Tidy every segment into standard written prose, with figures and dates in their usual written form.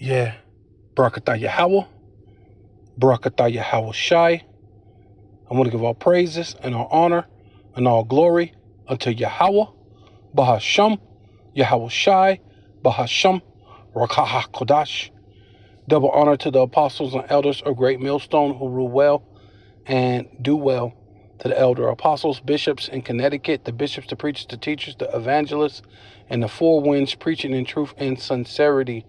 Yeah. Barakatah Yahweh. Barakatah Yahweh Shai. I want to give all praises and all honor and all glory unto Yahweh, Bahasham, Yahweh Shai, Bahasham, Rakaha Kodash. Double honor to the apostles and elders of Great Millstone who rule well and do well, to the elder apostles, bishops in Connecticut, the bishops, the preachers, the teachers, the evangelists, and the four winds preaching in truth and sincerity,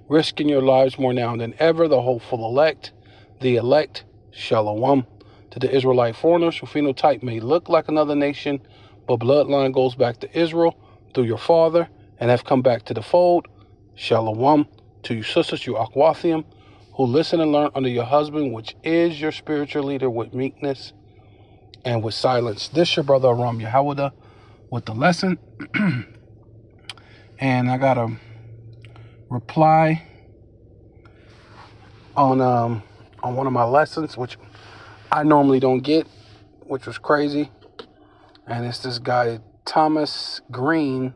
risking your lives more now than ever, the hopeful elect, the elect, Shalom. To the Israelite foreigners who phenotype may look like another nation, but bloodline goes back to Israel through your father and have come back to the fold, Shalom. To you sisters, you Akwathium, who listen and learn under your husband, which is your spiritual leader, with meekness and with silence. This your brother Aram Yahawada with the lesson. And I got a reply on one of my lessons, which I normally don't get, which was crazy. And it's this guy Thomas Green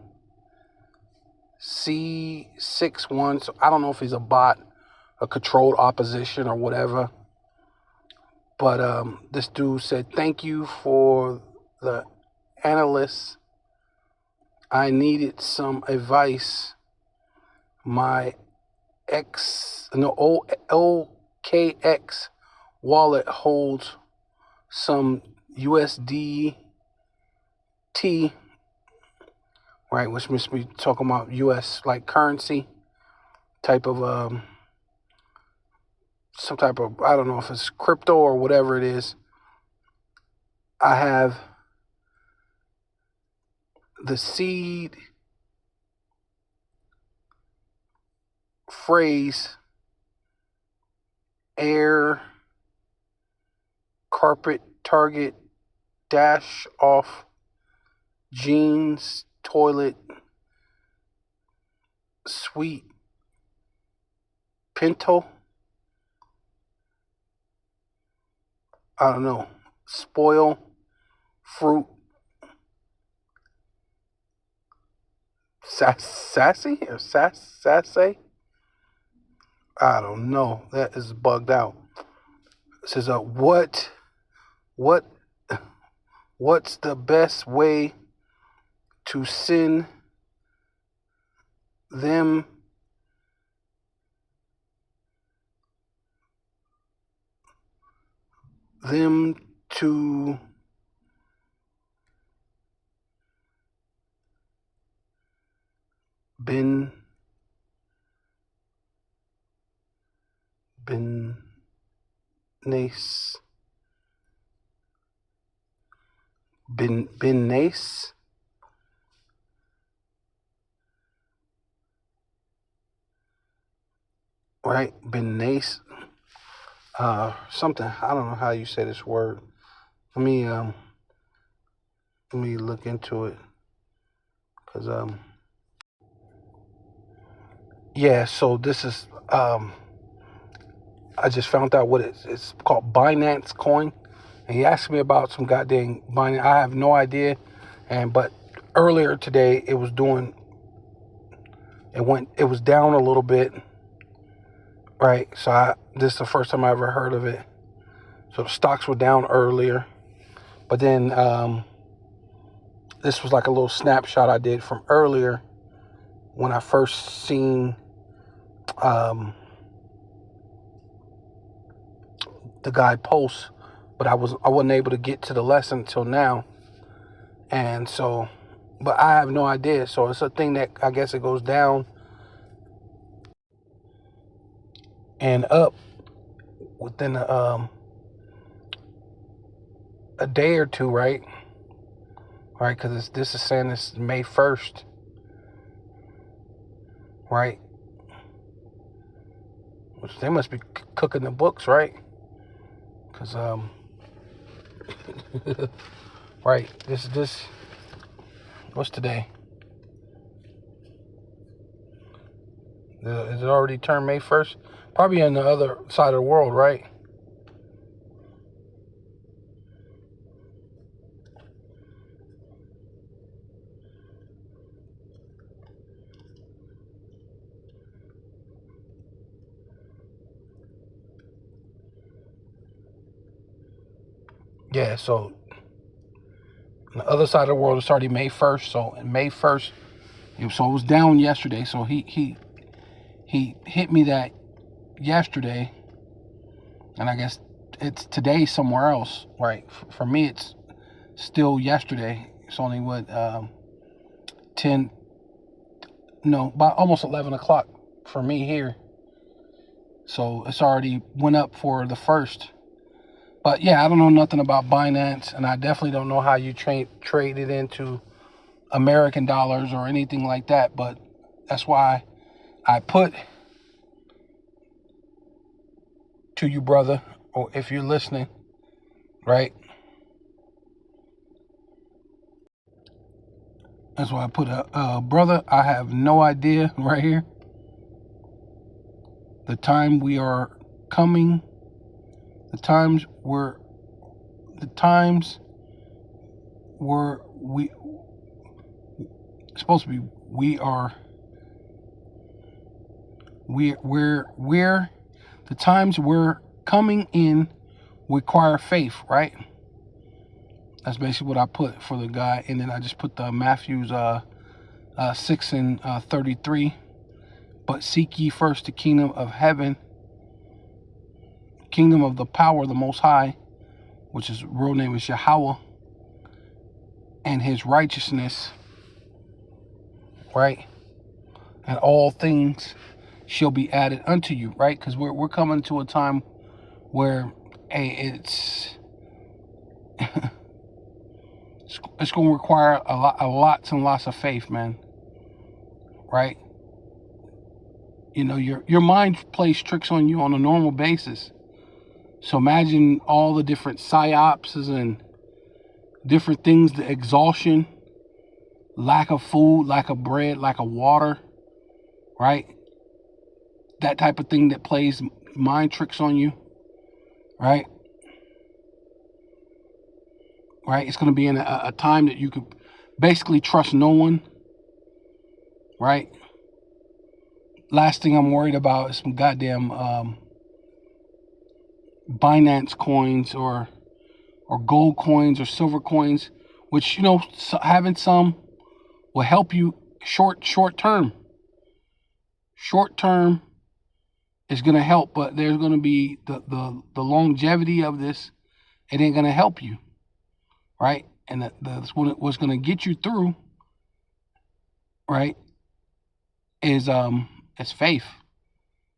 C61. So I don't know if he's a bot, a controlled opposition or whatever. But this dude said, "Thank you for the analysts. I needed some advice. My OKX wallet holds some USDT, right, which must be talking about US like currency type of some type of, I don't know if it's crypto or whatever it is. I have the seed phrase air carpet target dash off jeans toilet sweet pinto, I don't know, spoil fruit sassy or sassy. I don't know. That is bugged out. It says, what, what's the best way to send them to Ben Nace Ben Nace, right? Ben Nace, something. I don't know how you say this word. Let me look into it, cause yeah. So this is I just found out what it's called, Binance Coin, and he asked me about some goddamn Binance. I have no idea, but earlier today it was down a little bit, right? So this is the first time I ever heard of it. So the stocks were down earlier, but then this was like a little snapshot I did from earlier when I first seen the guy post, but I wasn't able to get to the lesson until now, and so, but I have no idea. So it's a thing that I guess it goes down and up within a day or two, right? Right, because this is saying it's May 1st, right? Which they must be cooking the books, right? Because right, this what's today? Is it already turned May 1st? Probably on the other side of the world, right? yeah, so on the other side of the world, it started May 1st. So in May 1st, so it was down yesterday. So he hit me that yesterday, and I guess it's today somewhere else, right? For me, it's still yesterday. It's only what 10, no, about almost 11 o'clock for me here. So it's already went up for the first. But yeah, I don't know nothing about Binance, and I definitely don't know how you trade it into American dollars or anything like that. But that's why I put to you, brother, or if you're listening, right? That's why I put brother, I have no idea right here. The time we are coming, the times were we supposed to be we're the times we're coming in require faith, right? That's basically what I put for the guy, and then I just put the Matthew's 6 and 33. But seek ye first the kingdom of heaven, kingdom of the power of the Most High, which his real name is Yahweh, and his righteousness, right? And all things shall be added unto you, right? Because we're coming to a time where, hey, it's it's going to require lots and lots of faith, man, right? You know, your mind plays tricks on you on a normal basis. So imagine all the different psyopses and different things, the exhaustion, lack of food, lack of bread, lack of water, right? That type of thing that plays mind tricks on you, right? Right? It's going to be in a time that you could basically trust no one, right? Last thing I'm worried about is some goddamn Binance coins or gold coins or silver coins, which, you know, having some will help you short term. Short term is going to help, but there's going to be the longevity of this. It ain't going to help you, right? And that's what's going to get you through, right? Is faith.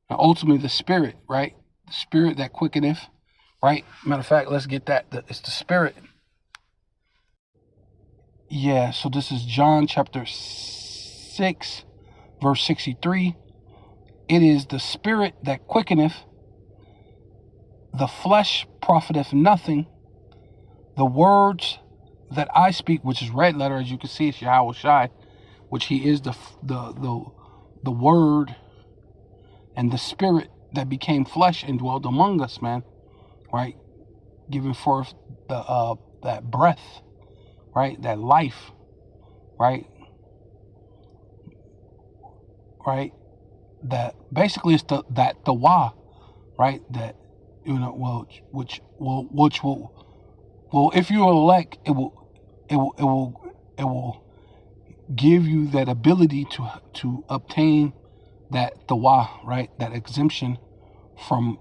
Now, ultimately, the spirit, right? The spirit that quickeneth, right? Matter of fact, let's get that. It's the spirit. Yeah, so this is John chapter 6, verse 63. It is the spirit that quickeneth, the flesh profiteth nothing. The words that I speak, which is red letter, as you can see, it's Yahweh Shai, which he is the word and the spirit that became flesh and dwelled among us, man, right? Giving forth that breath, right? That life, right? Right? That basically is the wa, right? That, you know, which will, if you elect, it will give you that ability to obtain that wa, right? That exemption from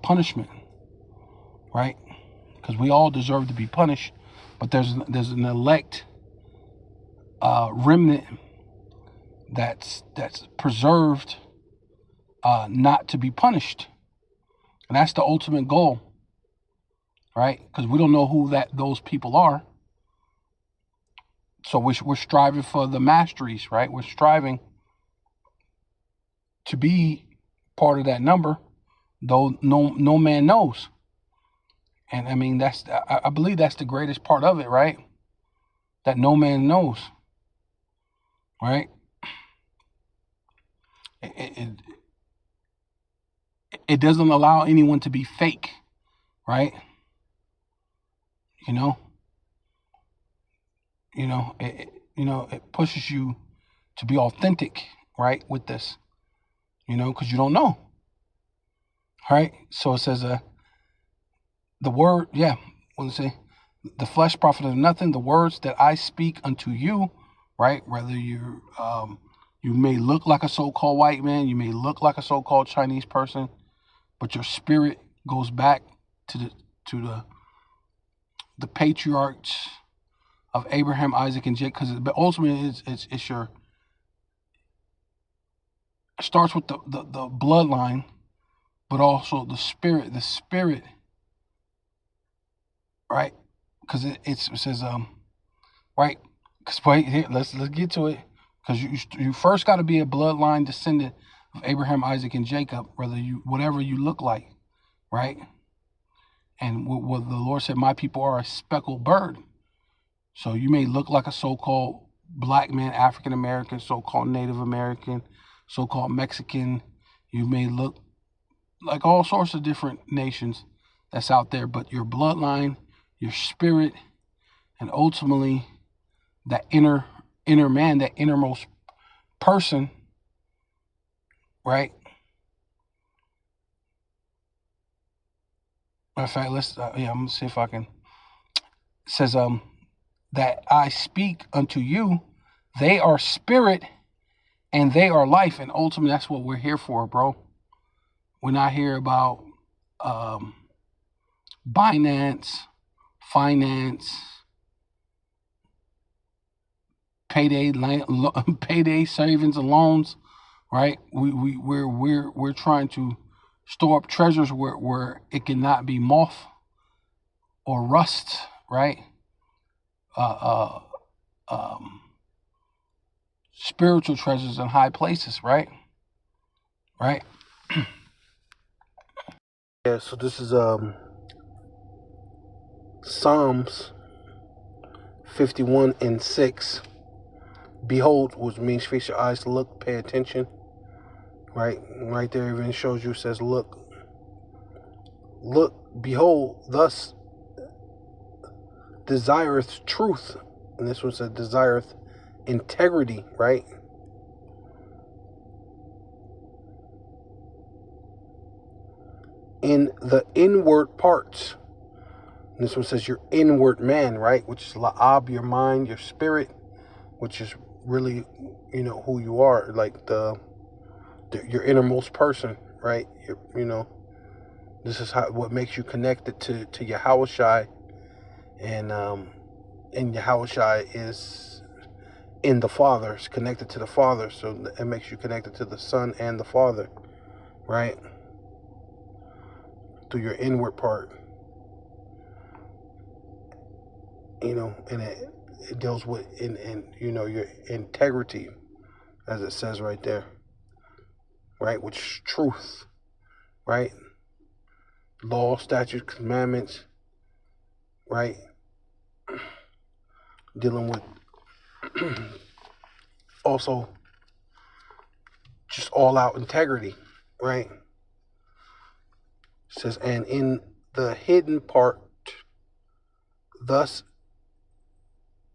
punishment, right? Because we all deserve to be punished, but there's an elect remnant that's preserved not to be punished, and that's the ultimate goal, right? Because we don't know who those people are, so we're striving for the masteries, right? We're striving to be part of that number, though no man knows. And I mean, I believe that's the greatest part of it, right? That no man knows, right? It doesn't allow anyone to be fake, right? You know, it pushes you to be authentic, right? With this, because you don't know, right? So it says, the word, yeah, what does it say? The flesh profiteth nothing. The words that I speak unto you, right? Whether you may look like a so-called white man, you may look like a so-called Chinese person, but your spirit goes back to the patriarchs of Abraham, Isaac, and Jacob, because ultimately it starts with the bloodline, but also the spirit, right? Because it says right. Because wait, here, let's get to it. Because you first got to be a bloodline descendant of Abraham, Isaac, and Jacob, whatever you look like, right? And what the Lord said, my people are a speckled bird. So you may look like a so-called black man, African American, so-called Native American, so-called Mexican. You may look like all sorts of different nations that's out there, but your bloodline, your spirit, and ultimately that inner man, that innermost person, right? Matter of fact, let's I'm gonna see if I can. It says that I speak unto you, they are spirit and they are life, and ultimately that's what we're here for, bro. We're not here about Binance, finance, payday savings and loans, right? We're trying to store up treasures where it cannot be moth or rust, right? Spiritual treasures in high places, right? Right? Yeah, so this is Psalms 51:6. Behold, which means fix your eyes to look, pay attention. Right there even shows you, says look, behold, thus desireth truth. And this one said desireth integrity, right? In the inward parts. And this one says your inward man, right? Which is la'ab, your mind, your spirit, which is really, who you are, like your innermost person, right? This is what makes you connected to Yahushai, and Yahushai is in the Father, it's connected to the Father, so it makes you connected to the Son and the Father, right? Through your inward part, and it deals with in your integrity, as it says right there, right? Which is truth, right? Law, statutes, commandments, right? Dealing with also just all out integrity, right? It says, and in the hidden part, thus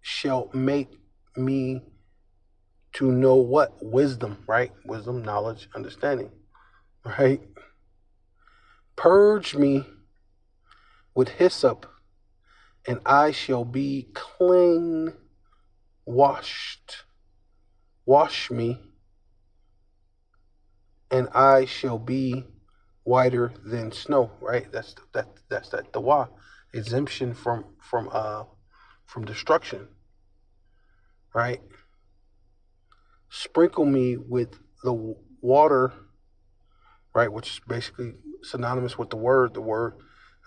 shall make me to know what? Wisdom, right? Wisdom, knowledge, understanding, right? Purge me with hyssop, and I shall be clean washed. Wash me, and I shall be whiter than snow, right? That's that Dawah, exemption from destruction, right? Sprinkle me with the water, right? Which is basically synonymous with the word. The word,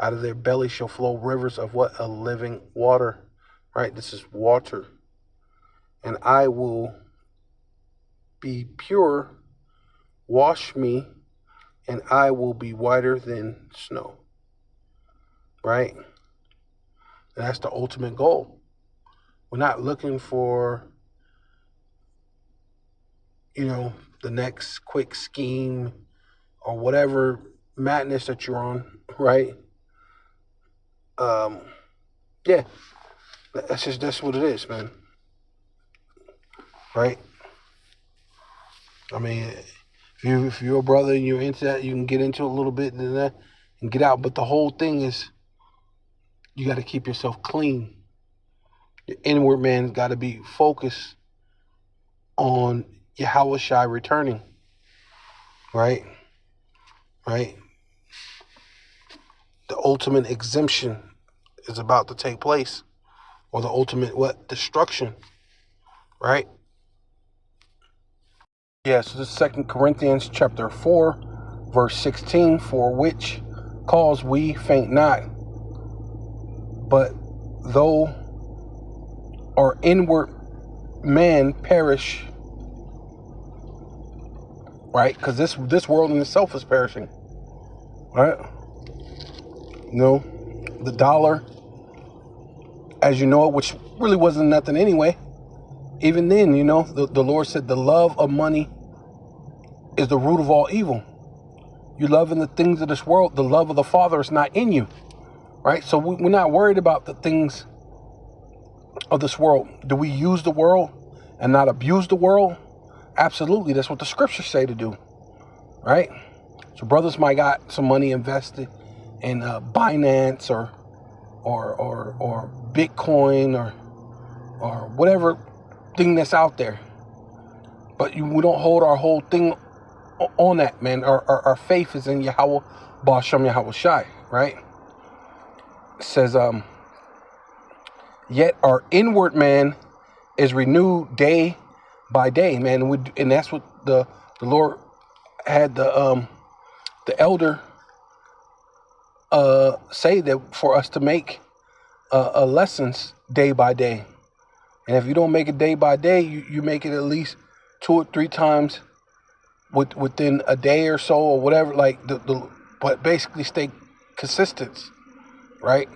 out of their belly shall flow rivers of what? A living water, right? This is water. And I will be pure. Wash me, and I will be whiter than snow, right? And that's the ultimate goal. We're not looking for, the next quick scheme or whatever madness that you're on, right? Yeah, that's what it is, man. Right? I mean, if you're a brother and you're into that, you can get into a little bit and get out. But the whole thing is, you got to keep yourself clean. Your inward man's got to be focused on Yahweh Shai returning. Right? Right? The ultimate exemption is about to take place. Or the ultimate what? Destruction. Right? Yeah, so this is 2 Corinthians chapter 4, verse 16, for which cause we faint not, but though our inward man perish, right? Because this world in itself is perishing, right? You know, the dollar, as you know it, which really wasn't nothing anyway. Even then, you know, the Lord said the love of money is the root of all evil. You love in the things of this world, the love of the Father is not in you, right? So we're not worried about the things of this world. Do we use the world and not abuse the world? Absolutely. That's what the scriptures say to do, right? So brothers might got some money invested in Binance or Bitcoin or whatever thing that's out there, but we don't hold our whole thing on that, man. Our faith is in Yahweh Ba'ashem Yahweh Shai, right? It says yet our inward man is renewed day by day, man. And that's what the Lord had the elder say, that for us to make lessons day by day. And if you don't make it day by day, you make it at least 2 or 3 times within a day or so, or whatever. Like but basically stay consistent, right?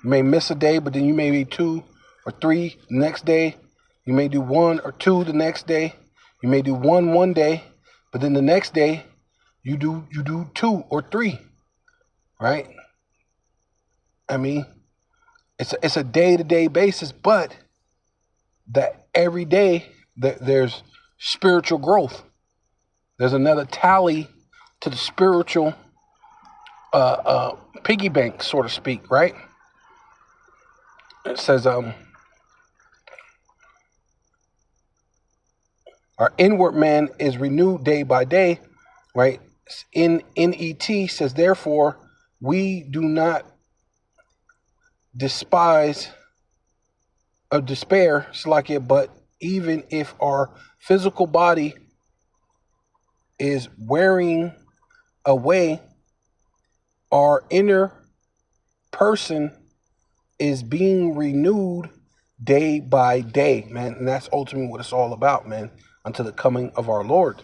You may miss a day, but then you may be 2 or 3 the next day. You may do 1 or 2 the next day. You may do one day, but then the next day you do 2 or 3, right? I mean, it's a day-to-day basis, but that every day there's spiritual growth. There's another tally to the spiritual piggy bank, so to speak, right? It says our inward man is renewed day by day, right? In NET says, therefore, we do not despise or despair, Salakia, but even if our physical body is wearing away, our inner person is being renewed day by day, man. And that's ultimately what it's all about, man, until the coming of our Lord,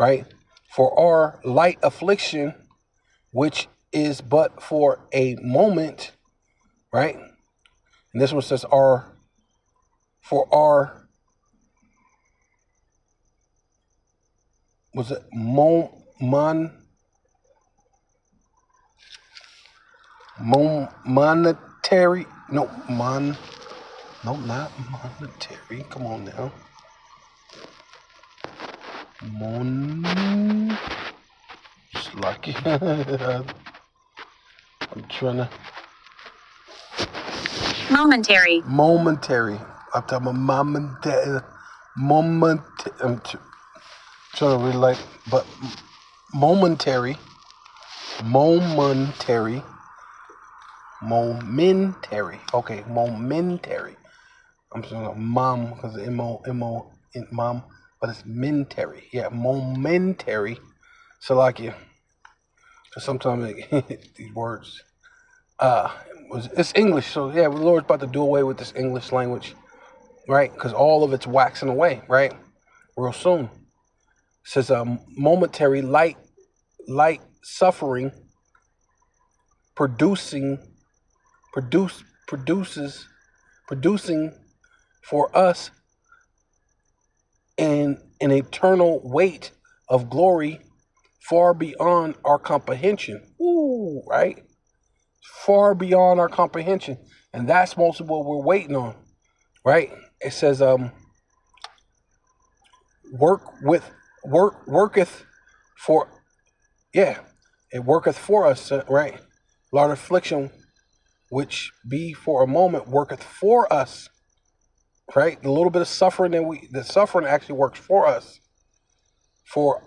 right? For our light affliction, which is but for a moment, right? And this one says monetary, not monetary. Come on now. It's lucky. I'm trying to. Momentary. I'm talking about momentary. I'm trying to relate, but momentary. Okay, momentary. I'm saying mom because mo in mom, but it's mentary. Yeah, momentary. Salakia. Because sometimes these words, it's English. So yeah, the Lord's about to do away with this English language, right? Because all of it's waxing away, right? Real soon. It says momentary light suffering producing for us an eternal weight of glory far beyond our comprehension. Ooh, right? Far beyond our comprehension. And that's most of what we're waiting on, right? It says worketh for, yeah, it worketh for us, right? Lord affliction which be for a moment worketh for us, right? The little bit of suffering the suffering actually works for us, for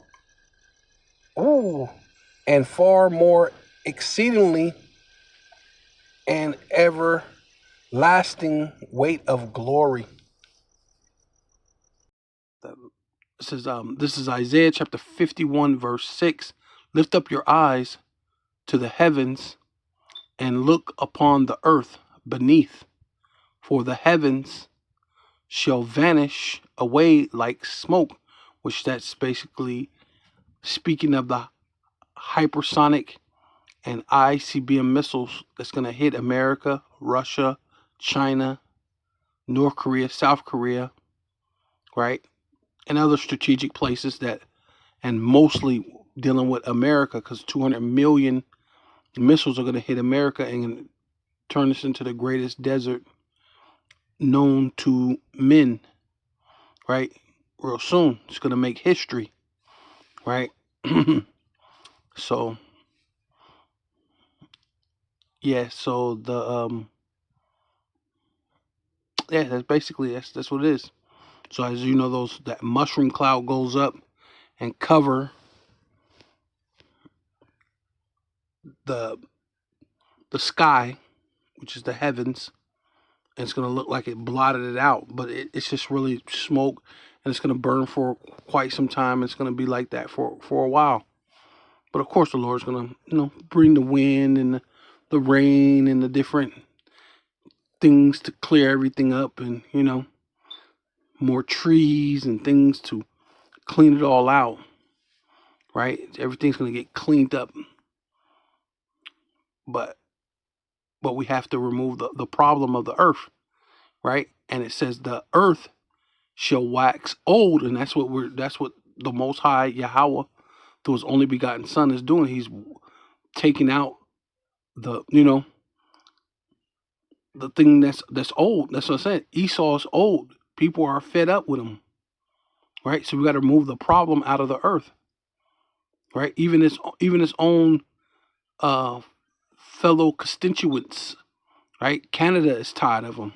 and far more exceedingly and everlasting weight of glory. This is Isaiah chapter 51 verse 6. Lift up your eyes to the heavens and look upon the earth beneath, for the heavens shall vanish away like smoke, which that's basically speaking of the hypersonic and ICBM missiles that's going to hit America, Russia, China, North Korea, South Korea, right? And other strategic places that, and mostly dealing with America, because 200 million missiles are going to hit America and turn this into the greatest desert known to men, right? Real soon. It's going to make history, right? So, yeah, so that's basically, that's what it is. So as you know, that mushroom cloud goes up and cover the sky, which is the heavens, and it's going to look like it blotted it out, but it's just really smoke, and it's going to burn for quite some time. It's going to be like that for a while. But of course, the Lord's going to, bring the wind and the rain and the different things to clear everything up, and, more trees and things to clean it all out, right? Everything's going to get cleaned up. But we have to remove the problem of the earth, right? And it says the earth shall wax old, and that's what the Most High Yahweh, through His only begotten Son, is doing. He's taking out the the thing that's old. That's what I said. Esau's old. People are fed up with him, right? So we got to remove the problem out of the earth, right? Even his own fellow constituents, right? Canada is tired of him,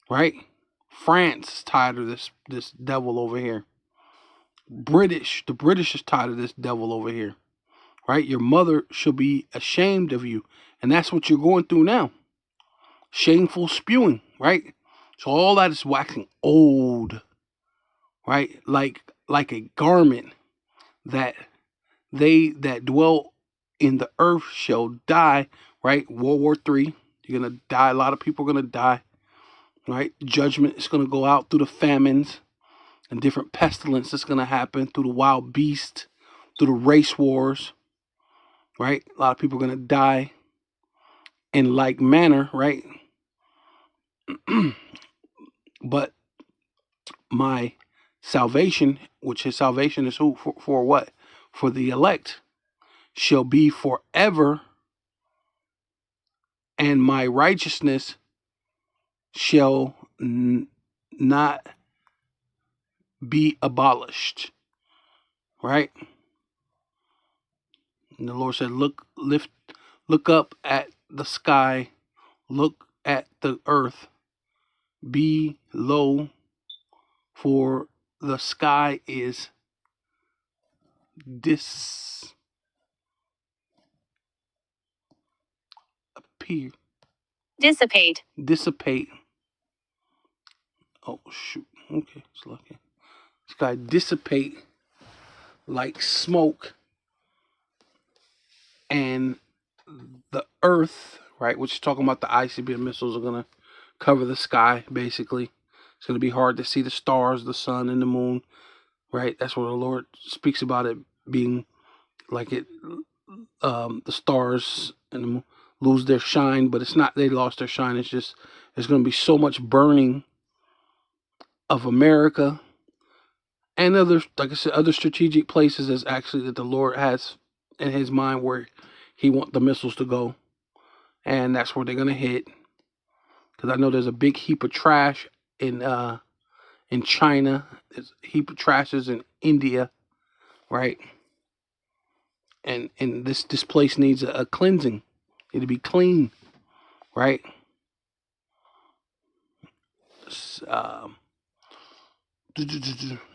right? France is tired of this devil over here. The British is tired of this devil over here, right? Your mother should be ashamed of you, and that's what you're going through now. Shameful spewing, right? So all that is waxing old, right? Like a garment that they that dwell in the earth shall die, right? World War III, you're gonna die. A lot of people are gonna die, right? Judgment is gonna go out through the famines and different pestilence that's gonna happen through the wild beast, through the race wars, right? A lot of people are gonna die in like manner, right? But my salvation, which His salvation is who? For what? For the elect, shall be forever, and my righteousness shall not be abolished, right? And the Lord said, look up at the sky, look at the earth, be low, for the sky is dissipate. Oh shoot. Okay, it's lucky. Sky dissipate like smoke, and the earth, right, which is talking about the ICBM missiles, are gonna cover the sky. Basically, it's gonna be hard to see the stars, the sun, and the moon, right? That's what the Lord speaks about it being like it. The stars and the moon lose their shine, but it's not they lost their shine. It's just there's gonna be so much burning of America and other, like I said, other strategic places that's actually that the Lord has in His mind where He wants the missiles to go, and that's where they're gonna hit. Because I know there's a big heap of trash in China. There's a heap of trashes in India, right? And this place needs a cleansing. Need to be clean, right?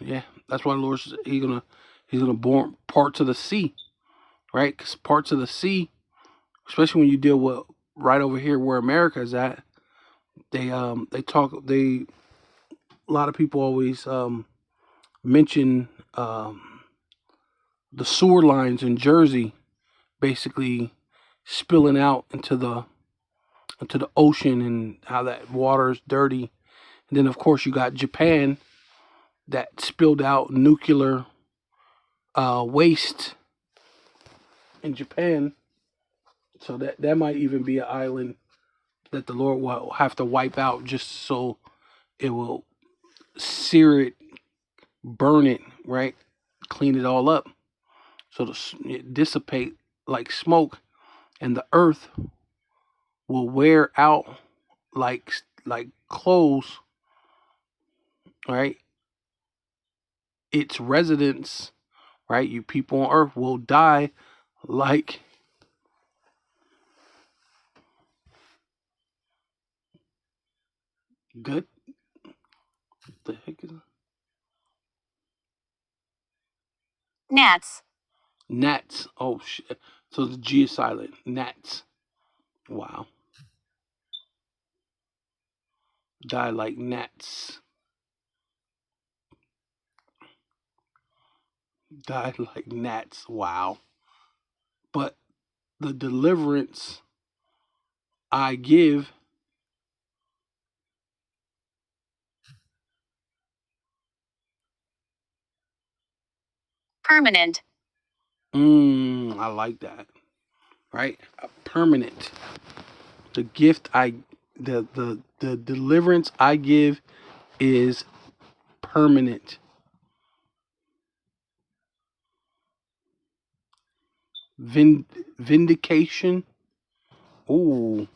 Yeah, that's why the Lord says he's gonna born parts of the sea, right? Because parts of the sea, especially when you deal with right over here where America is at, they a lot of people always mention the sewer lines in Jersey basically spilling out into the ocean and how that water is dirty. And then of course you got Japan that spilled out nuclear waste in Japan. So that might even be an island that the Lord will have to wipe out just so it will sear it, burn it, right? Clean it all up. So it dissipate like smoke, and the earth will wear out like clothes, right? Its residents, right? You people on earth will die like good. What the heck is it? Gnats. Gnats. Oh shit. So the G is silent. Gnats. Wow. Die like gnats. Die like gnats. Wow. But the deliverance I give. Permanent. I like that. Right? Permanent. The gift the deliverance I give is permanent. Vindication. Ooh.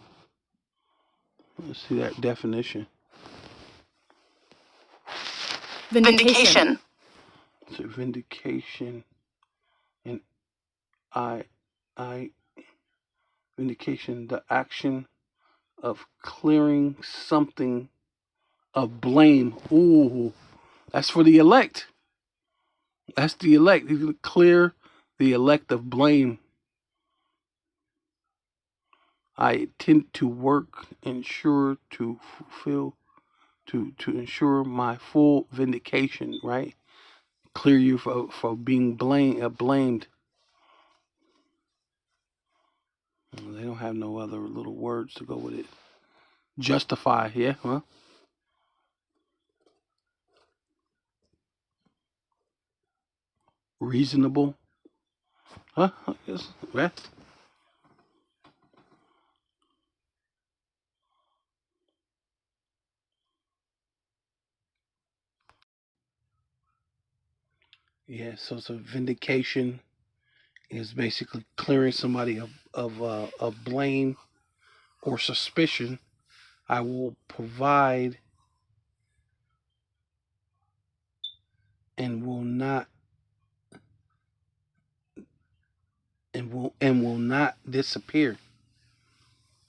Let's see that definition. Vindication. So vindication and I vindication, the action of clearing something of blame. Ooh, that's for the elect. That's the elect. He's going to clear the elect of blame. I intend to work, ensure to fulfill, to ensure my full vindication. Right, clear you for being blamed. They don't have no other little words to go with it. Justify, yeah, huh? Reasonable, huh? I guess, yeah. Yeah, so it's a vindication is basically clearing somebody of blame or suspicion. I will provide and will not and will not disappear.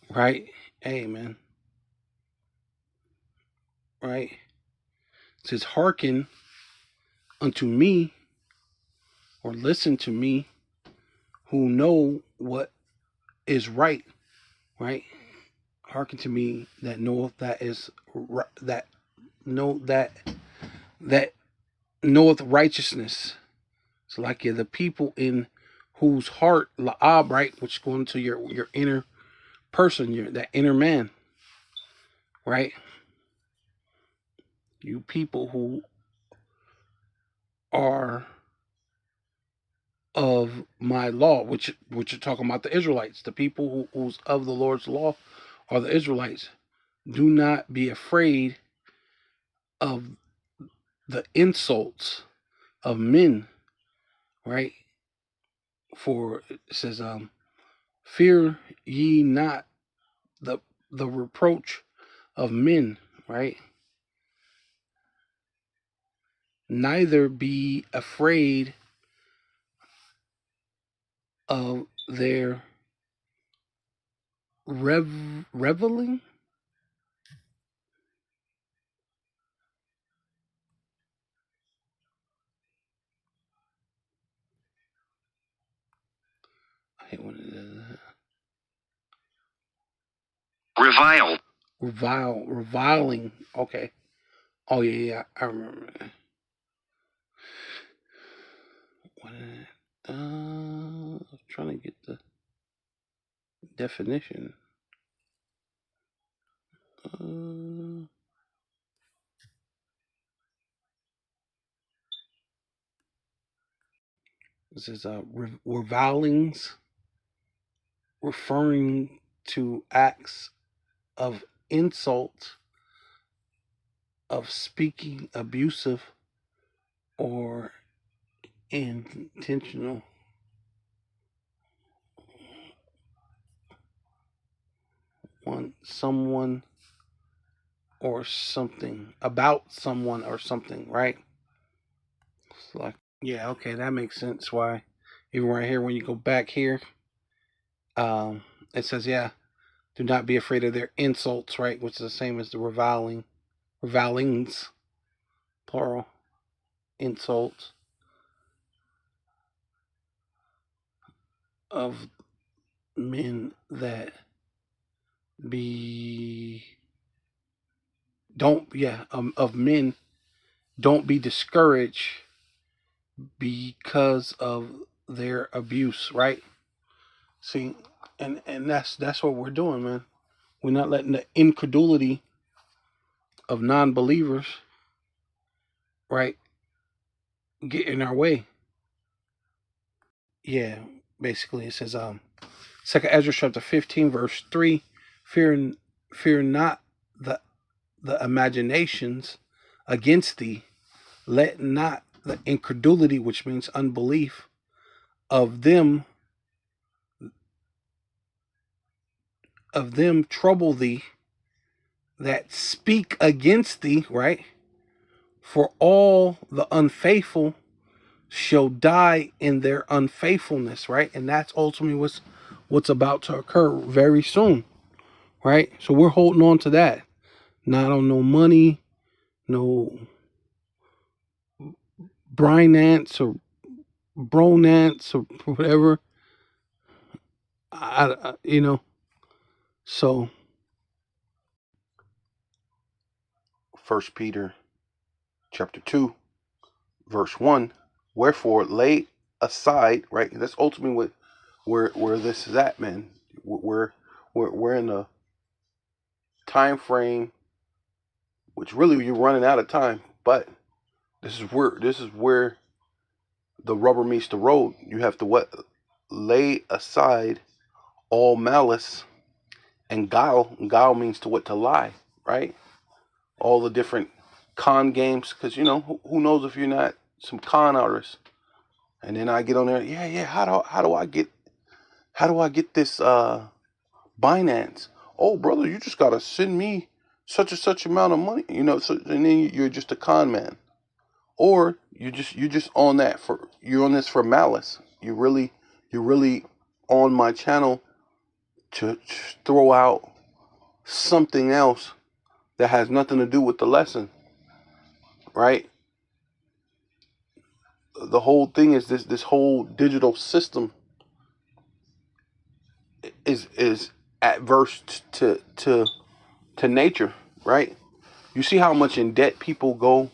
Right? Amen. Right? It says, hearken unto me or listen to me who know what is right. Right? Hearken to me that knoweth that is that know that knoweth righteousness. It's like you're the people in whose heart la'ab, right, which go into your inner person, that inner man, right? You people who are of my law, which are talking about the Israelites, the people who's of the Lord's law are the Israelites. Do not be afraid of the insults of men, right? For it says, fear ye not the reproach of men, right? Neither be afraid of their Reveling? I hate when it does that. Reviling. Okay. Oh yeah, I remember that. What is it? I was trying to get the definition. This is revilings, referring to acts of insult, of speaking abusive or intentional. Someone or something, about someone or something, right? It's like, yeah, okay, that makes sense. Why, even right here, when you go back here, it says, yeah, do not be afraid of their insults, right? Which is the same as the revilings, plural, insults of men that be don't yeah of men, don't be discouraged because of their abuse, right? See, and that's what we're doing, man. We're not letting the incredulity of non-believers, right, get in our way. Yeah, basically it says Second Ezra chapter 15 verse 3, fear fear not the imaginations against thee, let not the incredulity, which means unbelief, of them trouble thee that speak against thee, right? For all the unfaithful shall die in their unfaithfulness, right? And that's ultimately what's about to occur very soon, right? So we're holding on to that. Not on no money, no Brinance or Bronance or whatever. So First Peter chapter 2 verse 1, wherefore lay aside, right? That's ultimately what where this is at, man. We're in a time frame which really you're running out of time, but this is where the rubber meets the road. You have to what? Lay aside all malice and guile. Guile means to what? To lie, right? All the different con games, because who knows if you're not some con artists. And then I get on there, yeah. How do I get this Binance? Oh, brother, you just gotta send me such and such amount of money, So and then you're just a con man, or you just on that you're on this for malice. You're really on my channel to throw out something else that has nothing to do with the lesson, right? The whole thing is this whole digital system is adverse to nature, right? You see how much in debt people go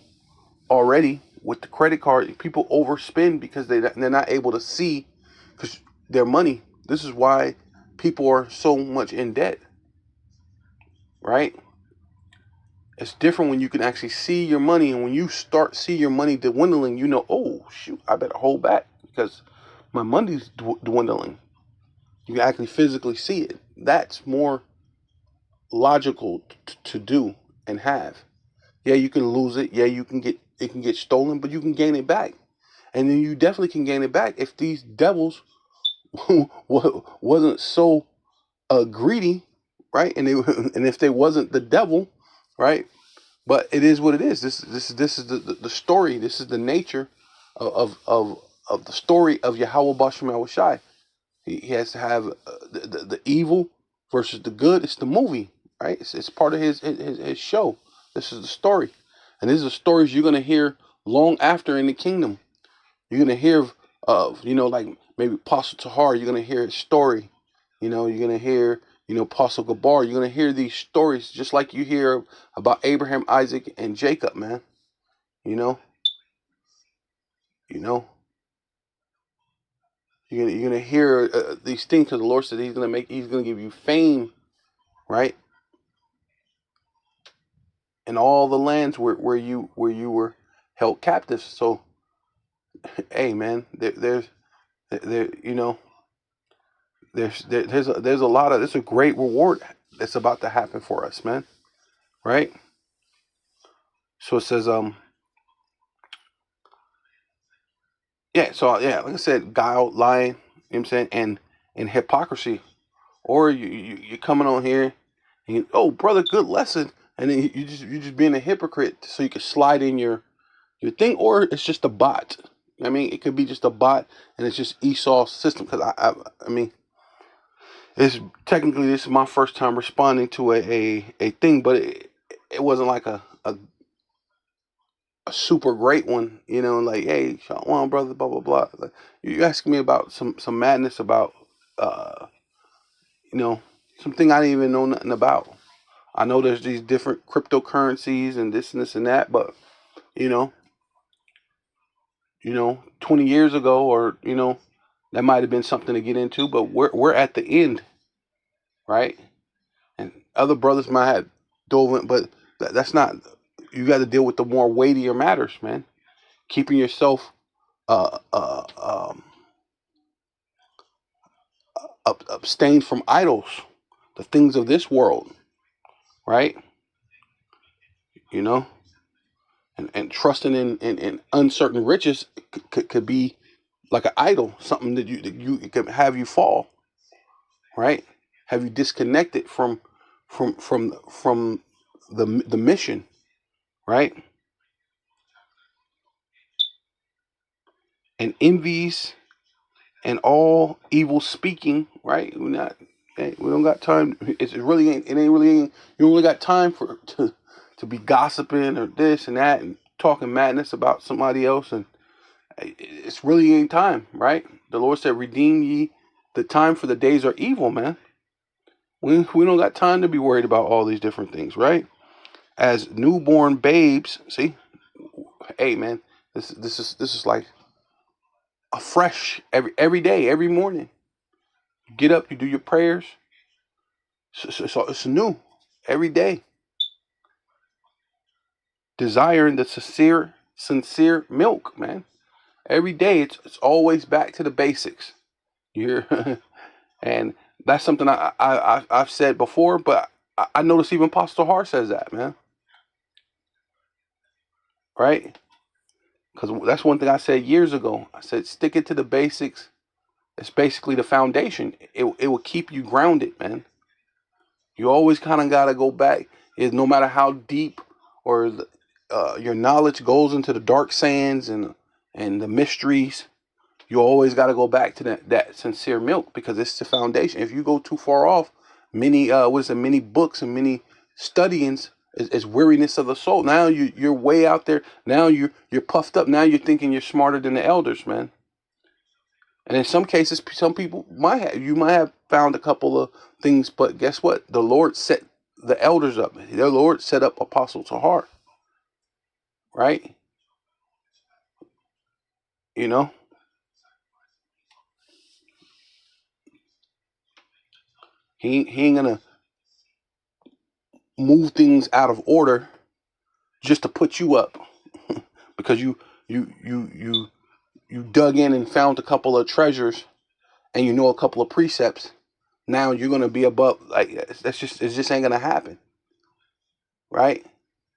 already with the credit card. People overspend because they're not able to see because their money. This is why people are so much in debt, right? It's different when you can actually see your money, and when you start see your money dwindling, oh shoot, I better hold back because my money's dwindling. You can actually physically see it. That's more logical to do and have. Yeah, you can lose it. Yeah, it can get stolen, but you can gain it back. And then you definitely can gain it back if these devils wasn't so greedy, right? And and if they wasn't the devil, right? But it is what it is. This is the story. This is the nature of the story of Yahweh Bashem Shai. He has to have the evil versus the good. It's the movie, right? It's part of his show. This is the story, and these are stories you're gonna hear long after in the kingdom. You're gonna hear of like maybe Apostle Tahar. You're gonna hear his story. You're gonna hear Apostle Gabar. You're gonna hear these stories just like you hear about Abraham, Isaac, and Jacob, man. You know, you know. You're gonna hear these things because the Lord said He's gonna give you fame, right? In all the lands where you were held captive. So, hey, man, there there's a lot of, there's a great reward that's about to happen for us, man, right? So it says yeah, like I said, guile, lying, you know what I'm saying, and hypocrisy, or you're coming on here and oh brother, good lesson, and then you just being a hypocrite so you can slide in your thing, or it's just a bot. I mean, it could be just a bot, and it's just Esau's system. Because I mean, it's technically this is my first time responding to a thing, but it wasn't like a super great one, like hey, Shalom, brother, blah blah blah. Like, you asking me about some madness about you know something I didn't even know nothing about. I know there's these different cryptocurrencies and this and that, but you know, 20 years ago, or that might have been something to get into, but we're at the end, right? And other brothers might have dove in, but that's not. You got to deal with the more weightier matters, man. Keeping yourself uh, uh, um, abstained from idols, the things of this world, right? You know, and trusting in uncertain riches could be like an idol, something that you it could have you fall, right? Have you disconnected from the mission, right? And envies and all evil speaking, right? We're not, hey, we don't got time. It really ain't. It ain't really. You don't really got time to be gossiping or this and that and talking madness about somebody else, and it's really ain't time, right? The Lord said, "Redeem ye the time, for the days are evil," man. We don't got time to be worried about all these different things, right? As newborn babes, see, hey man, this is like a fresh every day, every morning. You get up, you do your prayers. So it's new every day. Desiring the sincere milk, man. Every day, it's always back to the basics. You hear? And that's something I've said before, but I notice even Pastor Har says that, man. Right? Because that's one thing I said years ago. I said stick it to the basics. It's basically the foundation. It will keep you grounded, man. You always kind of gotta go back. Is no matter how deep or your knowledge goes into the dark sands and the mysteries, you always got to go back to that sincere milk, because it's the foundation. If you go too far off, many books and many studyings is weariness of the soul. Now you're way out there. Now you're puffed up. Now you're thinking you're smarter than the elders, man. And in some cases, some people might have found a couple of things, but guess what? The Lord set the elders up. The Lord set up Apostle Tahar, right? You know, he ain't gonna move things out of order just to put you up because you dug in and found a couple of treasures and you know a couple of precepts. Now you're gonna be above. Like it just ain't gonna happen, right?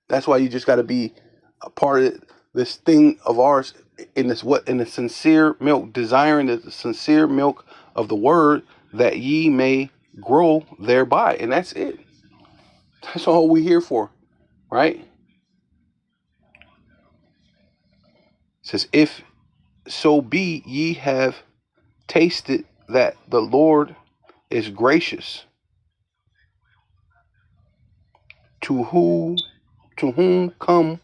That's why you just got to be a part of this thing of ours in the sincere milk, desiring the sincere milk of the word, that ye may grow thereby, and that's it. That's all we here for, right? It says, if so be ye have tasted that the Lord is gracious. to whom come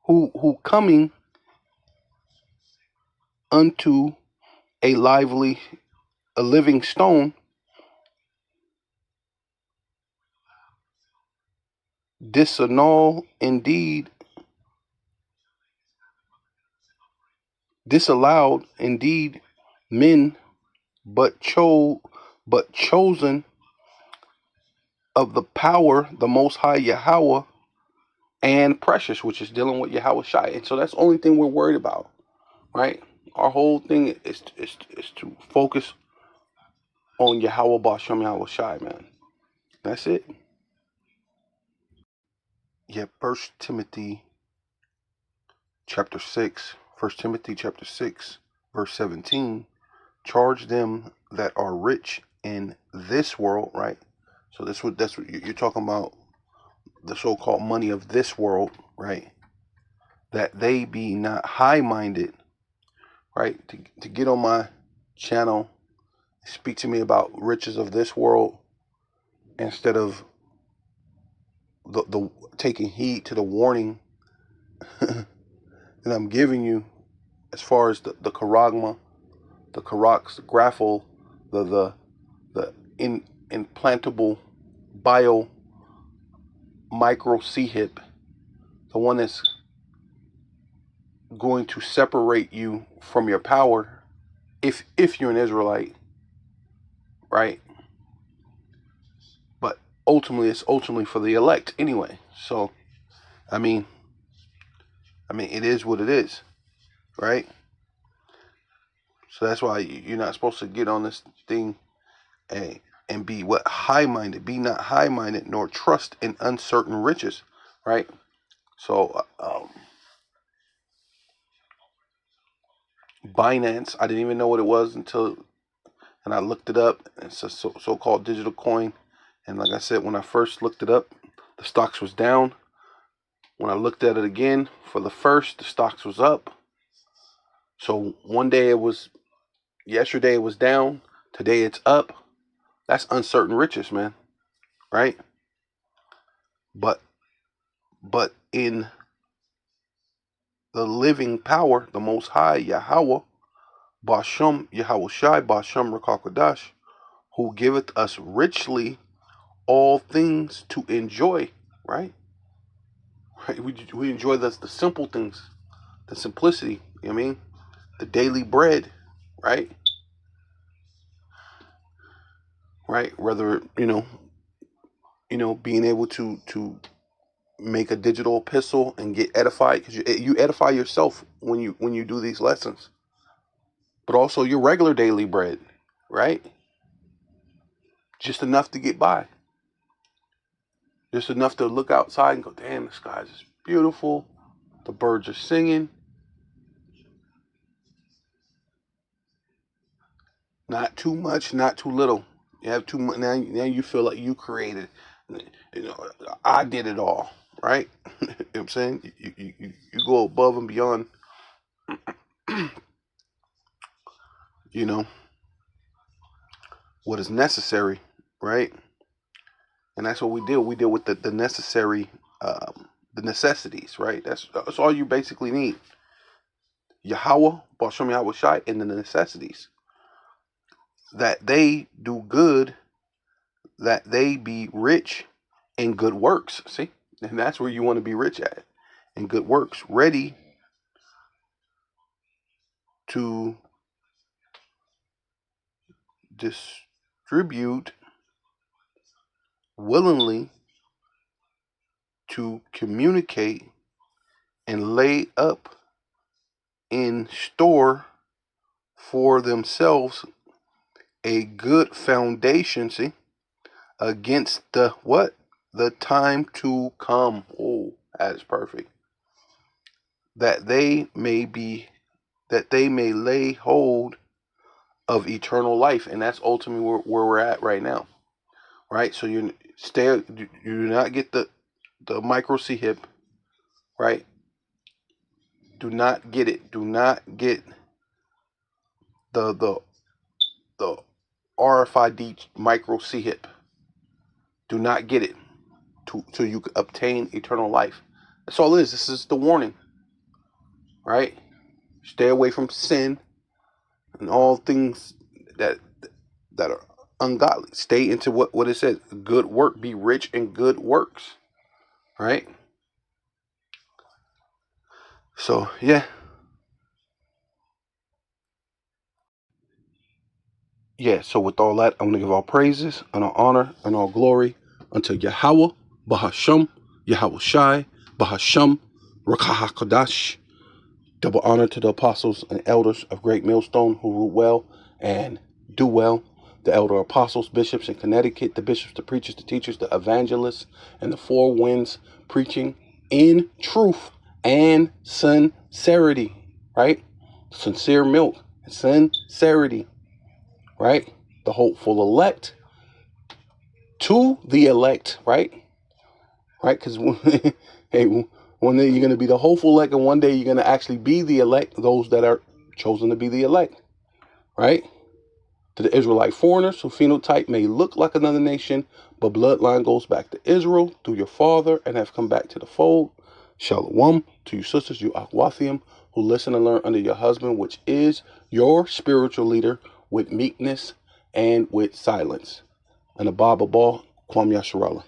who coming unto a living stone, disannul indeed disallowed indeed men, but chosen of the power, the Most High Yahweh, and precious, which is dealing with Yahweh Shai. And so that's the only thing we're worried about, right? Our whole thing is to focus on Yahweh Bashem Yahweh Shai, man. That's it. Yeah, First Timothy chapter 6, 1 Timothy chapter 6, verse 17, charge them that are rich in this world, right? So that's what you're talking about, the so-called money of this world, right? That they be not high-minded, right? To get on my channel, speak to me about riches of this world instead of the taking heed to the warning that I'm giving you as far as the charagma, the karax, the graphel, the implantable bio micro C-hip, the one that's going to separate you from your power if you're an Israelite, right? But ultimately, it's ultimately for the elect anyway. So, I mean, it is what it is, right? So that's why you're not supposed to get on this thing and be what high-minded. Be not high-minded, nor trust in uncertain riches, right? So, Binance, I didn't even know what it was and I looked it up. It's a so-called digital coin. And like I said, when I first looked it up, the stocks was down. When I looked at it again for the first, the stocks was up. So one day yesterday it was down. Today it's up. That's uncertain riches, man. Right? But in the living power, the Most High, Yahweh, Bashem, Yahweh Shai, Bashem Rakakwadash, who giveth us richly all things to enjoy, right? Right? We enjoy the simple things, the simplicity, you know what I mean? The daily bread, right? Right? Whether, being able to make a digital epistle and get edified, because you edify yourself when you do these lessons, but also your regular daily bread, right? Just enough to get by, just enough to look outside and go, damn, the sky is beautiful, the birds are singing. Not too much, not too little. You have too much now. You feel like you created. I did it all, right? You know what I'm saying? You go above and beyond. You know what is necessary, right? And that's what we deal. We deal with the necessary, the necessities, right? That's all you basically need. Yahweh, Bashem Yahweh Shai, and the necessities. That they do good, that they be rich in good works. See? And that's where you want to be rich at. In good works. Ready to distribute, willingly to communicate, and lay up in store for themselves a good foundation, see, against the what? The time to come. Oh, that is perfect. That they may lay hold of eternal life. And that's ultimately where we're at right now. Right? So you do not get the micro C hip, right? Do not get it. Do not get the RFID micro C hip. Do not get it. till you obtain eternal life. That's all it is. This is the warning, right? Stay away from sin and all things that are ungodly. Stay into what it says. Good work. Be rich in good works, right? So yeah. Yeah, so with all that, I'm going to give all praises and all honor and all glory unto Yahweh, Bahasham, Yahweh Shai, Bahasham, Rakah HaKodash. Double honor to the apostles and elders of Great Millstone who rule well and do well. The elder apostles, bishops in Connecticut, the bishops, the preachers, the teachers, the evangelists, and the four winds preaching in truth and sincerity, right? Sincere milk and sincerity. Right? The hopeful elect to the elect, right? Right? Because hey, one day you're going to be the hopeful elect, and one day you're going to actually be the elect, those that are chosen to be the elect, right? To the Israelite foreigners, whose phenotype may look like another nation, but bloodline goes back to Israel through your father and have come back to the fold. Shalom to you sisters, you Akwathium, who listen and learn under your husband, which is your spiritual leader, with meekness and with silence. And Abba Ball, Kwam Yasharallah.